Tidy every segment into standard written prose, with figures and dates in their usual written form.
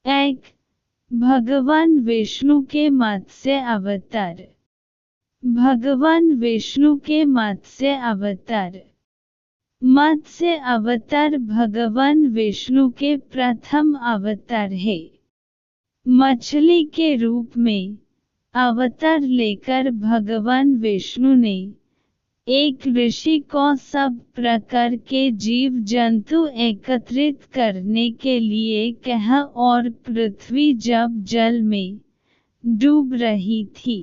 एक भगवान विष्णु के मत्स्य अवतार। भगवान विष्णु के मत्स्य अवतार। मत्स्य अवतार भगवान विष्णु के प्रथम अवतार है। मछली के रूप में अवतार लेकर भगवान विष्णु ने एक ऋषि को सब प्रकार के जीव जंतु एकत्रित करने के लिए कहा और पृथ्वी जब जल में डूब रही थी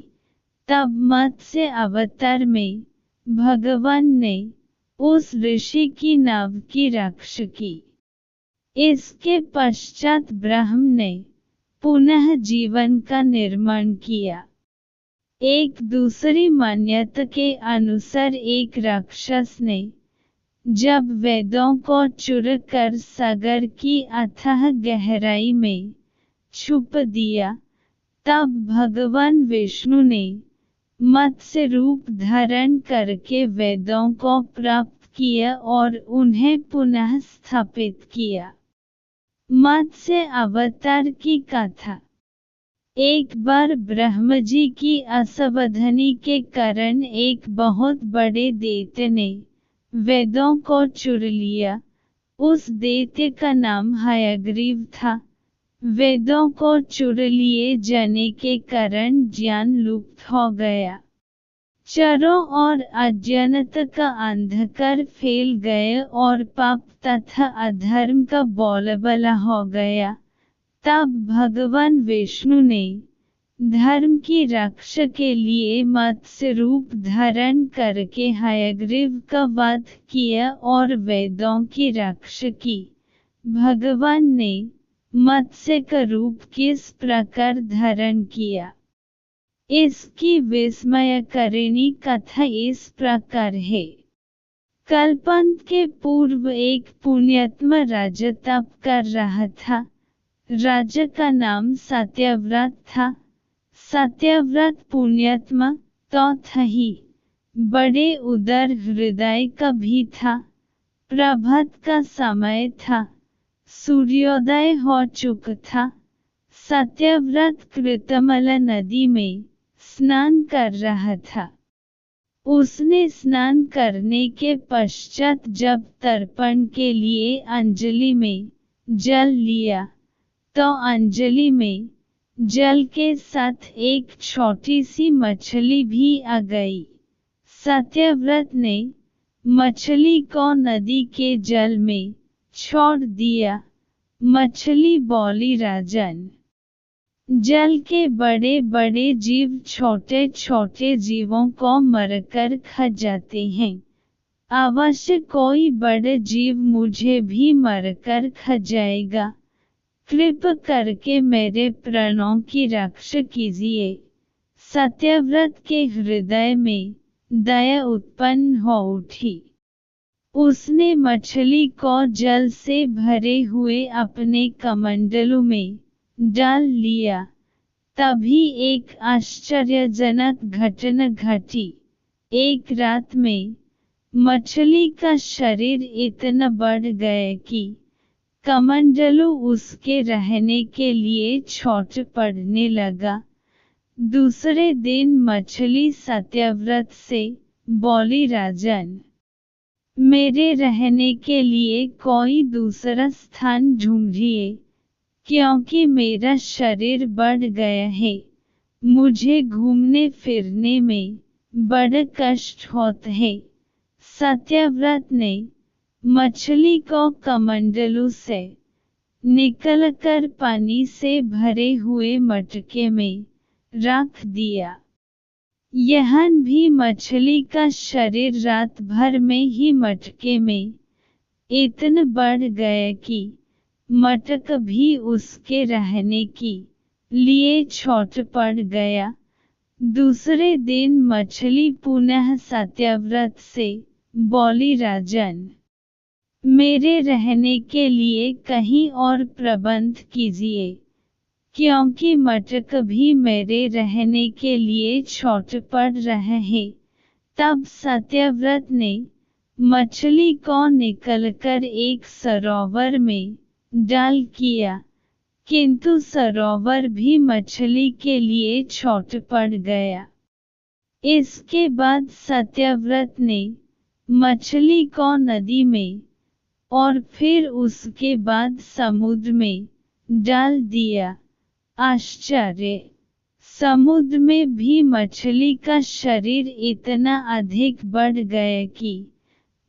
तब मत्स्य अवतार में भगवान ने उस ऋषि की नाव की रक्षा की। इसके पश्चात ब्रह्म ने पुनः जीवन का निर्माण किया। एक दूसरी मान्यता के अनुसार एक राक्षस ने जब वेदों को चुरा कर सागर की अथाह गहराई में छुप दिया तब भगवान विष्णु ने मत्स्य रूप धारण करके वेदों को प्राप्त किया और उन्हें पुनः स्थापित किया। मत्स्य अवतार की कथा। एक बार ब्रह्मा जी की असावधानी के कारण एक बहुत बड़े दैत्य ने वेदों को चुरा लिया। उस दैत्य का नाम हयग्रीव था। वेदों को चुरा लिए जाने के कारण ज्ञान लुप्त हो गया। चारों ओर अज्ञानता का अंधकार फैल गया और पाप तथा अधर्म का बोलबाला हो गया। तब भगवान विष्णु ने धर्म की रक्षा के लिए मत्स्य रूप धारण करके हयग्रीव का वध किया और वेदों की रक्षा की। भगवान ने मत्स्य का रूप किस प्रकार धारण किया, इसकी विस्मयकारिणी कथा इस प्रकार है। कल्पांत के पूर्व एक पुण्यात्मा राजा तप कर रहा था। राजा का नाम सत्यव्रत था। सत्यव्रत पुण्यात्मा तो था ही, बड़े उदार हृदय का भी था। प्रभात का समय था। सूर्योदय हो चुका था। सत्यव्रत कृतमला नदी में स्नान कर रहा था। उसने स्नान करने के पश्चात जब तर्पण के लिए अंजलि में जल लिया तो अंजलि में जल के साथ एक छोटी सी मछली भी आ गई। सत्यव्रत ने मछली को नदी के जल में छोड़ दिया। मछली बोली, राजन, जल के बड़े बड़े जीव छोटे छोटे जीवों को मरकर खा जाते हैं। अवश्य कोई बड़ा जीव मुझे भी मरकर खा जाएगा। कृपा करके मेरे प्राणों की रक्षा कीजिए। सत्यव्रत के हृदय में दया उत्पन्न हो उठी। उसने मछली को जल से भरे हुए अपने कमंडलू में डाल लिया। तभी एक आश्चर्यजनक घटना घटी। एक रात में मछली का शरीर इतना बढ़ गया कि कमंडलू उसके रहने के लिए छोटा पड़ने लगा। दूसरे दिन मछली सत्यव्रत से बोली, राजन, मेरे रहने के लिए कोई दूसरा स्थान ढूंढिए, क्योंकि मेरा शरीर बढ़ गया है। मुझे घूमने फिरने में बड़ा कष्ट होता है। सत्यव्रत ने मछली को कमंडलू से निकलकर पानी से भरे हुए मटके में रख दिया। यहाँ भी मछली का शरीर रात भर में ही मटके में इतना बढ़ गया कि मटका भी उसके रहने के लिए छोटा पड़ गया। दूसरे दिन मछली पुनः सत्यव्रत से बोली, राजन, मेरे रहने के लिए कहीं और प्रबंध कीजिए, क्योंकि मटका भी मेरे रहने के लिए छोटा पड़ रहा है। तब सत्यव्रत ने मछली को निकलकर एक सरोवर में डाल किया, किंतु सरोवर भी मछली के लिए छोट पड़ गया। इसके बाद सत्यव्रत ने मछली को नदी में और फिर उसके बाद समुद्र में डाल दिया। आश्चर्य! समुद्र में भी मछली का शरीर इतना अधिक बढ़ गया कि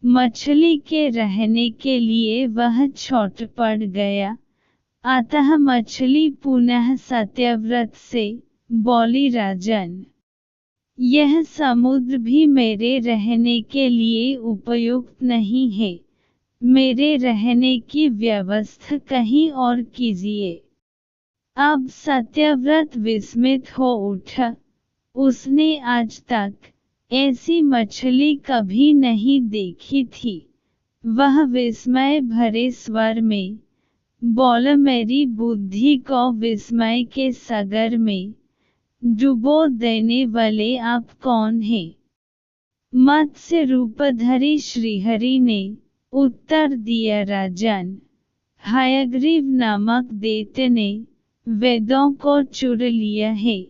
मछली के रहने के लिए वह छोट पड़ गया। अतः मछली पुनः सत्यव्रत से बोली, राजन, यह समुद्र भी मेरे रहने के लिए उपयुक्त नहीं है। मेरे रहने की व्यवस्था कहीं और कीजिए। अब सत्यव्रत विस्मित हो उठा। उसने आज तक ऐसी मछली कभी नहीं देखी थी। वह विस्मय भरे स्वर में बोला, मेरी बुद्धि को विस्मय के सागर में डुबो देने वाले आप कौन हैं? मत्स्य रूपधारी श्रीहरि ने उत्तर दिया, राजन, हयग्रीव नामक दैत्य ने वेदों को चुरा लिया है।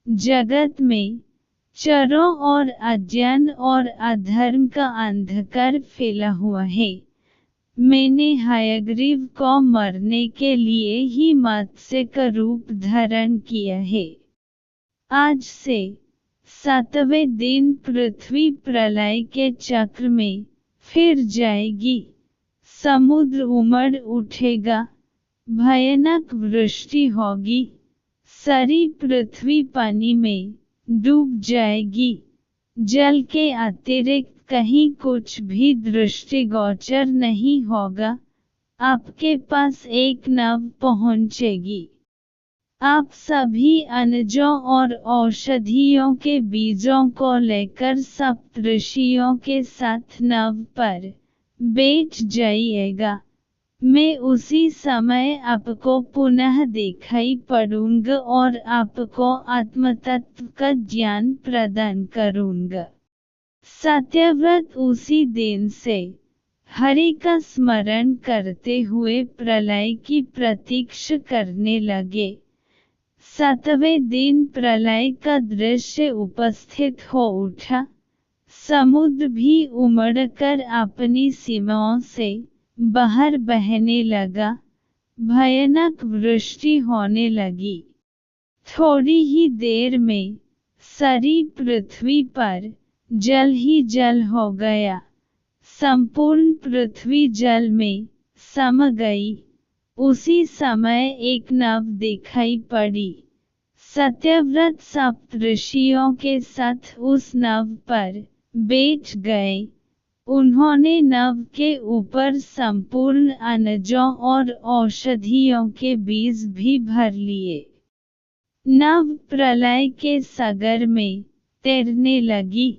जगत में चरों और अज्ञान और अधर्म का अंधकार फैला हुआ है। मैंने हयग्रीव को मारने के लिए ही मत्स्य का रूप धारण किया है। आज से 7वें दिन पृथ्वी प्रलय के चक्र में फिर जाएगी। समुद्र उमड़ उठेगा, भयानक वृष्टि होगी, सारी पृथ्वी पानी में डूब जाएगी। जल के अतिरिक्त कहीं कुछ भी दृष्टिगोचर नहीं होगा। आपके पास एक नाव पहुंचेगी। आप सभी अनाजों और औषधियों के बीजों को लेकर सप्तऋषियों के साथ नाव पर बैठ जाइएगा। मैं उसी समय आपको पुनः दिखाई पड़ूंगा और आपको आत्मतत्व का ज्ञान प्रदान करूंगा। सत्यव्रत उसी दिन से हरि का स्मरण करते हुए प्रलय की प्रतीक्षा करने लगे। 7वें दिन प्रलय का दृश्य उपस्थित हो उठा। समुद्र भी उमड़कर अपनी सीमाओं से बाहर बहने लगा। भयानक वृष्टि होने लगी। थोड़ी ही देर में सारी पृथ्वी पर जल ही जल हो गया। संपूर्ण पृथ्वी जल में सम गई। उसी समय एक नाव दिखाई पड़ी। सत्यव्रत सप्तऋषियों के साथ उस नाव पर बैठ गए। उन्होंने नाव के ऊपर संपूर्ण अनाजों और औषधियों के बीज भी भर लिए। नाव प्रलय के सागर में तैरने लगी।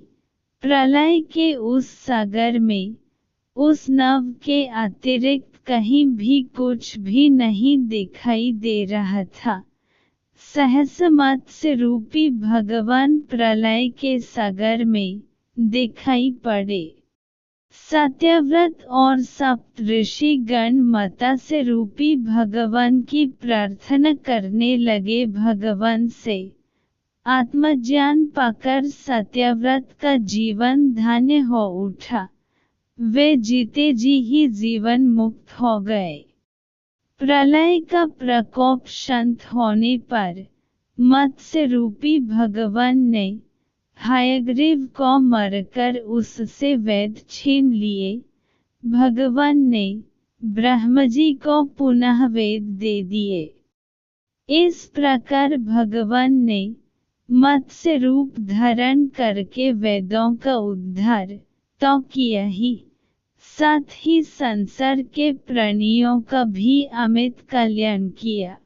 प्रलय के उस सागर में उस नाव के अतिरिक्त कहीं भी कुछ भी नहीं दिखाई दे रहा था। सहसा मत्स्य रूपी भगवान प्रलय के सागर में दिखाई पड़े। सत्यव्रत और सप्तऋषि गण मत्स्य रूपी भगवान की प्रार्थना करने लगे। भगवान से आत्मज्ञान पाकर सत्यव्रत का जीवन धन्य हो उठा। वे जीते जी ही जीवन मुक्त हो गए। प्रलय का प्रकोप शांत होने पर मत्स्य रूपी भगवान ने हयग्रीव को मारकर उससे वेद छीन लिए। भगवान ने ब्रह्मजी को पुनः वेद दे दिए। इस प्रकार भगवान ने मत्स्य रूप धारण करके वेदों का उद्धार तो किया ही, साथ ही संसार के प्राणियों का भी अमित कल्याण किया।